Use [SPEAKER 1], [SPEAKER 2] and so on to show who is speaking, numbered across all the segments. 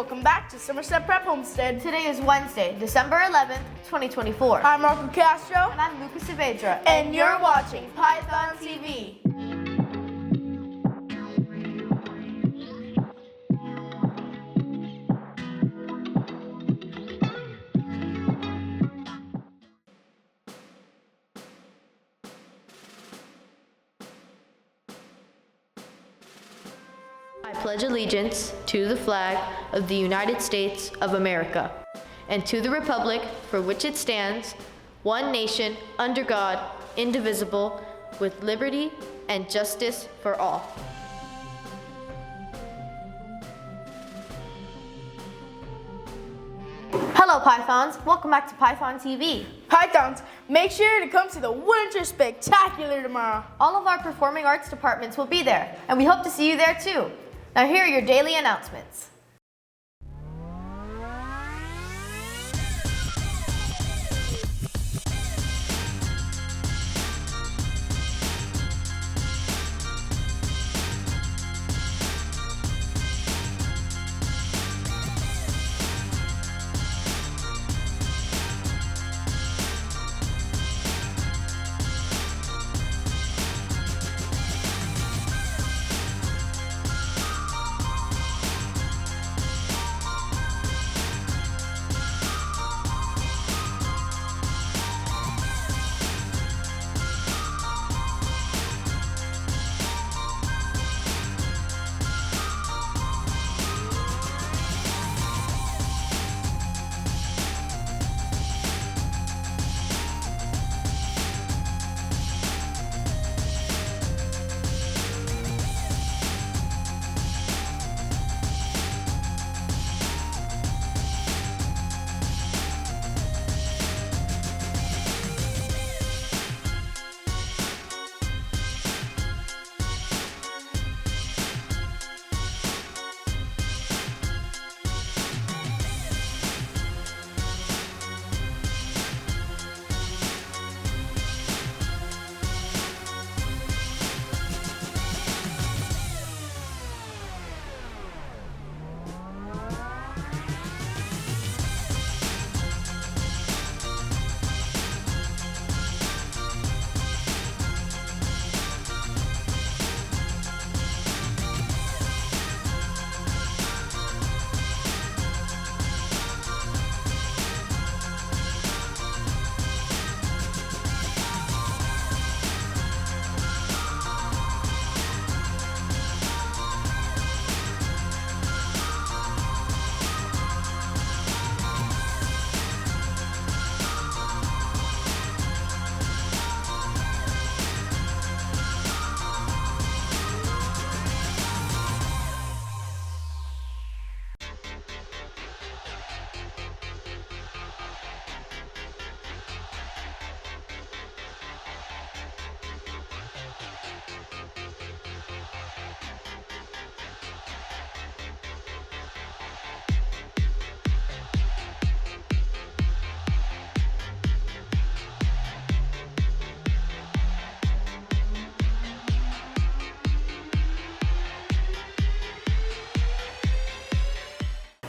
[SPEAKER 1] welcome back to Somerset Prep Homestead.
[SPEAKER 2] Today is Wednesday, December 11th, 2024.
[SPEAKER 1] I'm Marco Castro.
[SPEAKER 2] And I'm Lucas Saavedra.
[SPEAKER 1] And you're watching Python TV.
[SPEAKER 2] I pledge allegiance to the flag of the United States of America and to the republic for which it stands, one nation, under God, indivisible, with liberty and justice for all. Hello Pythons, welcome back to Python TV.
[SPEAKER 1] Pythons, make sure to come to the Winter Spectacular tomorrow.
[SPEAKER 2] All of our performing arts departments will be there, and we hope to see you there too. Now here are your daily announcements.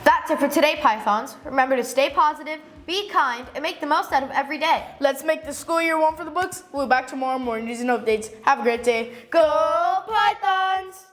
[SPEAKER 2] That's it for today, Pythons. Remember to stay positive, be kind, and make the most out of every day.
[SPEAKER 1] Let's make the school year one for the books. We'll be back tomorrow morning news and updates. Have a great day. Go Pythons!